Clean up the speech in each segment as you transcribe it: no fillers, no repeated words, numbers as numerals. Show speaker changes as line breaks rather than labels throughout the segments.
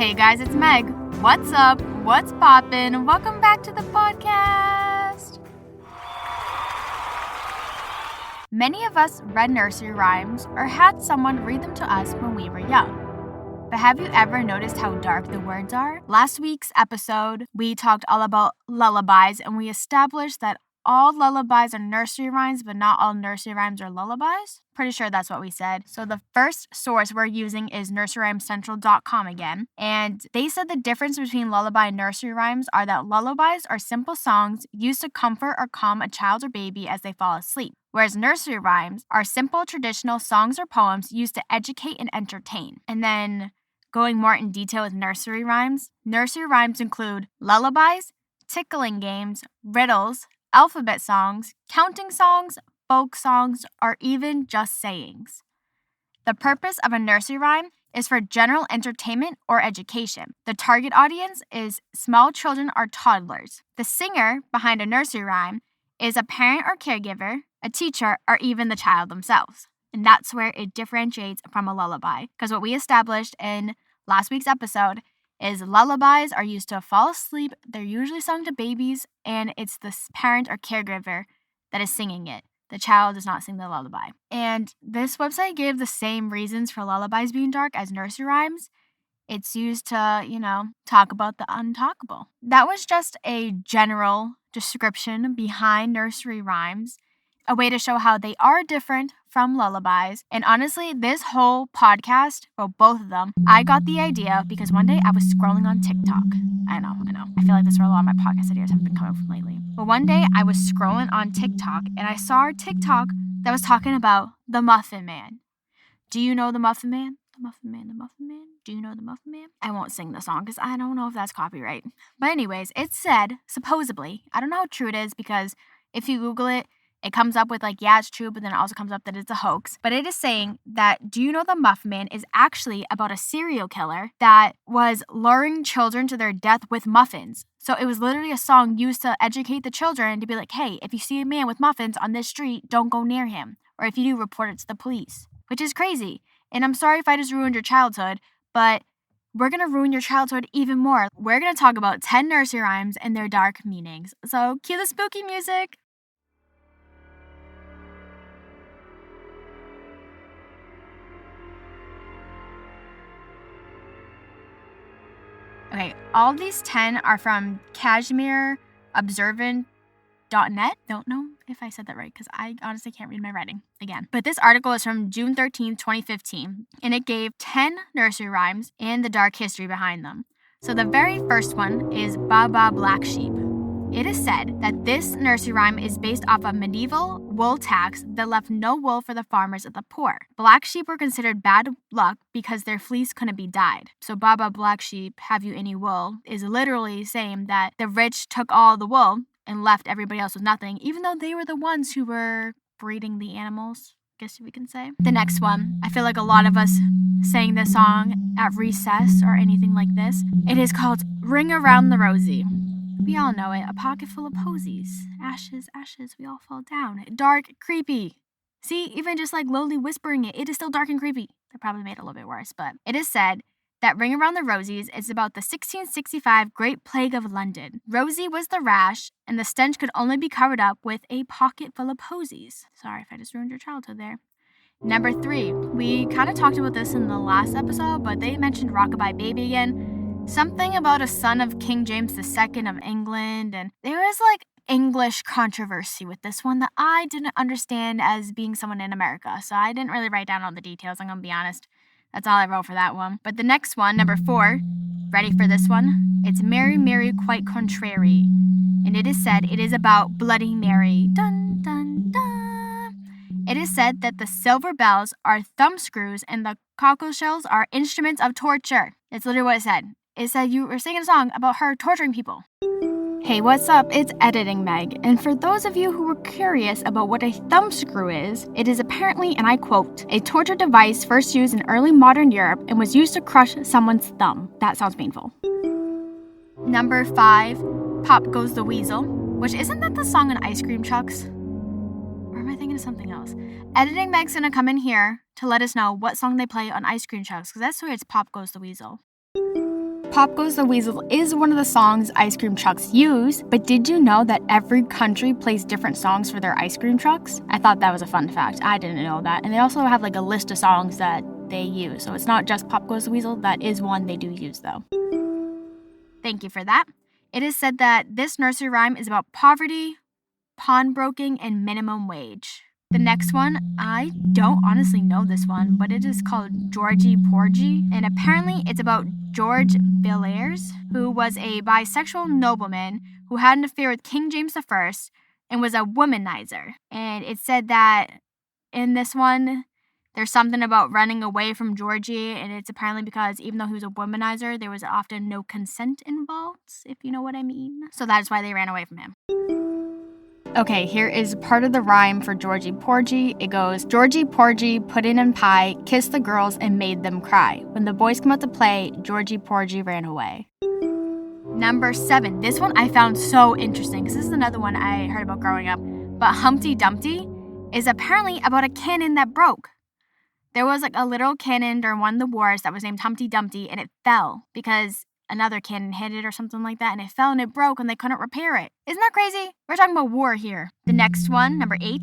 Hey guys, it's Meg. What's up? What's poppin'? Welcome back to the podcast. Many of us read nursery rhymes or had someone read them to us when we were young. But have you ever noticed how dark the words are? Last week's episode, we talked all about lullabies, and we established that all lullabies are nursery rhymes, but not all nursery rhymes are lullabies. Pretty sure that's what we said. So the first source we're using is nurseryrhymescentral.com again. And they said the difference between lullaby and nursery rhymes are that lullabies are simple songs used to comfort or calm a child or baby as they fall asleep, whereas nursery rhymes are simple traditional songs or poems used to educate and entertain. And then going more in detail with nursery rhymes include lullabies, tickling games, riddles, alphabet songs, counting songs, folk songs, or even just sayings. The purpose of a nursery rhyme is for general entertainment or education. The target audience is small children or toddlers. The singer behind a nursery rhyme is a parent or caregiver, a teacher, or even the child themselves. And that's where it differentiates from a lullaby. Because what we established in last week's episode is lullabies are used to fall asleep. They're usually sung to babies, and it's the parent or caregiver that is singing it. The child does not sing the lullaby. And this website gave the same reasons for lullabies being dark as nursery rhymes. It's used to, talk about the untalkable. That was just a general description behind nursery rhymes, a way to show how they are different from lullabies. And honestly, this whole podcast, well, both of them, I got the idea because one day I was scrolling on TikTok. I know. I feel like that's where a lot of my podcast ideas have been coming from lately. But one day I was scrolling on TikTok and I saw a TikTok that was talking about the Muffin Man. Do you know the Muffin Man? The Muffin Man, the Muffin Man. Do you know the Muffin Man? I won't sing the song because I don't know if that's copyright. But anyways, it said, supposedly, I don't know how true it is because if you Google it, it comes up with yeah, it's true, but then it also comes up that it's a hoax. But it is saying that Do You Know the Muffin Man is actually about a serial killer that was luring children to their death with muffins. So it was literally a song used to educate the children to be like, hey, if you see a man with muffins on this street, don't go near him. Or if you do, report it to the police. Which is crazy. And I'm sorry if I just ruined your childhood, but we're going to ruin your childhood even more. We're going to talk about 10 nursery rhymes and their dark meanings. So cue the spooky music. Okay, all these 10 are from CashmereObservant.net. Don't know if I said that right because I honestly can't read my writing again. But this article is from June 13th, 2015, and it gave 10 nursery rhymes and the dark history behind them. So the very first one is Baba Black Sheep. It is said that this nursery rhyme is based off a medieval wool tax that left no wool for the farmers and the poor. Black sheep were considered bad luck because their fleece couldn't be dyed. So Baba Black Sheep, have you any wool, is literally saying that the rich took all the wool and left everybody else with nothing, even though they were the ones who were breeding the animals, I guess we can say. The next one, I feel like a lot of us sang this song at recess or anything like this. It is called Ring Around the Rosie. We all know it. A pocket full of posies. Ashes, ashes, we all fall down. Dark, creepy. See, even just lowly whispering it, it is still dark and creepy. They probably made it a little bit worse, but it is said that Ring Around the Rosies is about the 1665 Great Plague of London. Rosie was the rash, and the stench could only be covered up with a pocket full of posies. Sorry if I just ruined your childhood there. Number 3. We kind of talked about this in the last episode, but they mentioned Rockabye Baby again. Something about a son of King James II of England, and there was English controversy with this one that I didn't understand as being someone in America, so I didn't really write down all the details, I'm gonna be honest. That's all I wrote for that one. But the next one, number 4, ready for this one? It's Mary, Mary, Quite Contrary, and it is said it is about Bloody Mary. Dun, dun, dun. It is said that the silver bells are thumb screws and the cockle shells are instruments of torture. It's literally what it said. It said you were singing a song about her torturing people. Hey, what's up? It's Editing Meg. And for those of you who were curious about what a thumbscrew is, it is apparently, and I quote, a torture device first used in early modern Europe and was used to crush someone's thumb. That sounds painful. Number 5, Pop Goes the Weasel, which isn't that the song on Ice Cream Trucks? Or am I thinking of something else? Editing Meg's gonna come in here to let us know what song they play on Ice Cream Trucks, because I swear it's Pop Goes the Weasel. Pop Goes the Weasel is one of the songs ice cream trucks use, but did you know that every country plays different songs for their ice cream trucks? I thought that was a fun fact. I didn't know that. And they also have like a list of songs that they use. So it's not just Pop Goes the Weasel. That is one they do use though. Thank you for that. It is said that this nursery rhyme is about poverty, pawnbroking, and minimum wage. The next one, I don't honestly know this one, but it is called Georgie Porgy, and apparently it's about George Villiers, who was a bisexual nobleman who had an affair with King James I and was a womanizer. And it said that in this one, there's something about running away from Georgie, and it's apparently because even though he was a womanizer, there was often no consent involved, if you know what I mean. So that's why they ran away from him. Okay, here is part of the rhyme for Georgie Porgy. It goes, Georgie Porgy, pudding and pie, kissed the girls and made them cry. When the boys come out to play, Georgie Porgy ran away. Number 7. This one I found so interesting because this is another one I heard about growing up. But Humpty Dumpty is apparently about a cannon that broke. There was like a little cannon during one of the wars that was named Humpty Dumpty, and it fell because another cannon hit it or something like that, and it fell and it broke and they couldn't repair it. Isn't that crazy? We're talking about war here. The next one, number 8.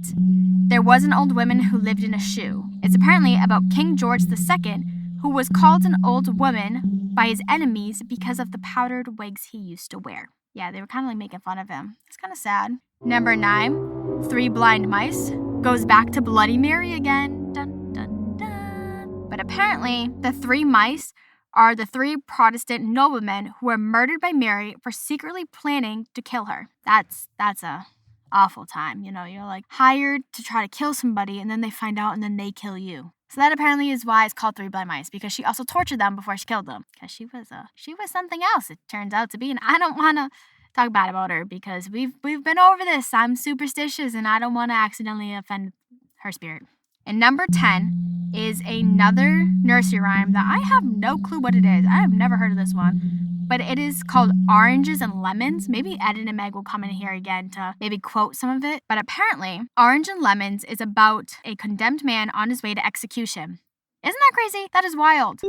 There was an old woman who lived in a shoe. It's apparently about King George II, who was called an old woman by his enemies because of the powdered wigs he used to wear. Yeah, they were kind of like making fun of him. It's kind of sad. Number 9, 3 blind mice goes back to Bloody Mary again. Dun, dun, dun. But apparently, the 3 mice are the 3 Protestant noblemen who were murdered by Mary for secretly planning to kill her. That's a awful time, you know. You're like hired to try to kill somebody and then they find out and then they kill you. So that apparently is why it's called 3 blind mice, because she also tortured them before she killed them. Because she was something else, it turns out to be, and I don't want to talk bad about her because we've been over this. I'm superstitious and I don't want to accidentally offend her spirit. And number 10 is another nursery rhyme that I have no clue what it is. I have never heard of this one. But it is called Oranges and Lemons. Maybe Ed and Meg will come in here again to maybe quote some of it. But apparently, Orange and Lemons is about a condemned man on his way to execution. Isn't that crazy? That is wild.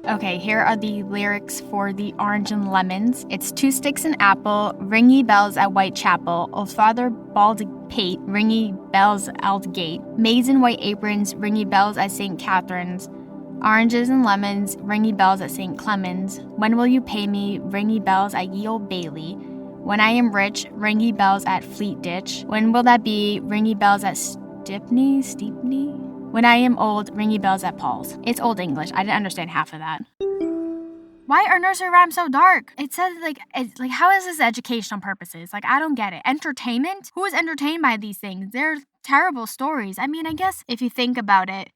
Okay, here are the lyrics for the Orange and Lemons. It's 2 sticks and apple, ringy bells at Whitechapel, old father bald pate, ringy bells out gate, maids in white aprons, ringy bells at St. Catherine's, oranges and lemons, ringy bells at St. Clement's, when will you pay me, ringy bells at ye old Bailey, when I am rich, ringy bells at Fleet Ditch, when will that be, ringy bells at Stepney? When I am old, ringy bells at Paul's. It's Old English. I didn't understand half of that. Why are nursery rhymes so dark? It says how is this educational purposes? Like, I don't get it. Entertainment? Who is entertained by these things? They're terrible stories. I mean, I guess if you think about it,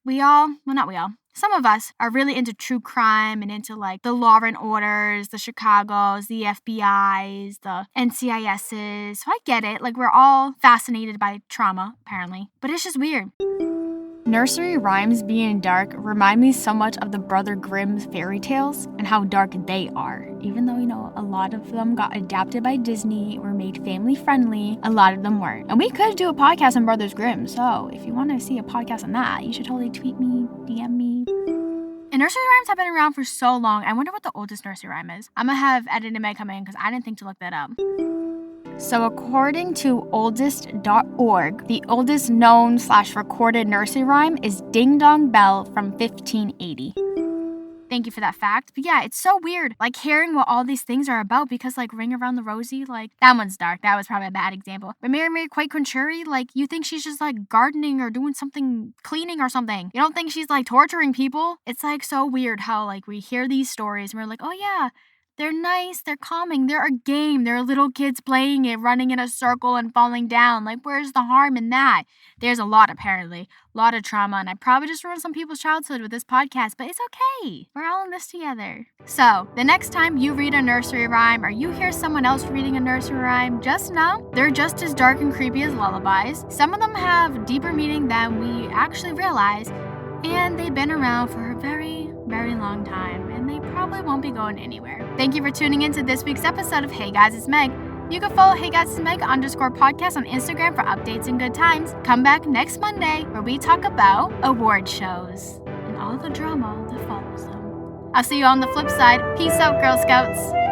some of us are really into true crime and into like the Law and Orders, the Chicagos, the FBIs, the NCISs. So I get it. Like, we're all fascinated by trauma, apparently. But it's just weird. Nursery rhymes being dark remind me so much of the Brother Grimm's fairy tales and how dark they are. Even though, a lot of them got adapted by Disney or made family friendly, a lot of them weren't. And we could do a podcast on Brothers Grimm, so if you want to see a podcast on that, you should totally tweet me, DM me. And nursery rhymes have been around for so long. I wonder what the oldest nursery rhyme is. I'm going to have Ed and Meg come in because I didn't think to look that up. So according to oldest.org, the oldest known / recorded nursery rhyme is Ding Dong Bell from 1580. Thank you for that fact. But yeah, it's so weird, like hearing what all these things are about because like Ring Around the Rosie, like that one's dark. That was probably a bad example. But Mary Quite Contrary, like you think she's just like gardening or doing something, cleaning or something. You don't think she's like torturing people. It's like so weird how like we hear these stories and we're like, oh yeah, they're nice, they're calming, they're a game, they're little kids playing it, running in a circle and falling down. Like, where's the harm in that? There's a lot, apparently. A lot of trauma, and I probably just ruined some people's childhood with this podcast, but it's okay. We're all in this together. So, the next time you read a nursery rhyme or you hear someone else reading a nursery rhyme, just know they're just as dark and creepy as lullabies. Some of them have deeper meaning than we actually realize, and they've been around for a very, very long time, and they probably won't be going anywhere. Thank you for tuning in to this week's episode of Hey Guys, It's Meg. You can follow Hey Guys, It's Meg _podcast on Instagram for updates and good times. Come back next Monday where we talk about award shows and all the drama that follows them. I'll see you on the flip side. Peace out, Girl Scouts.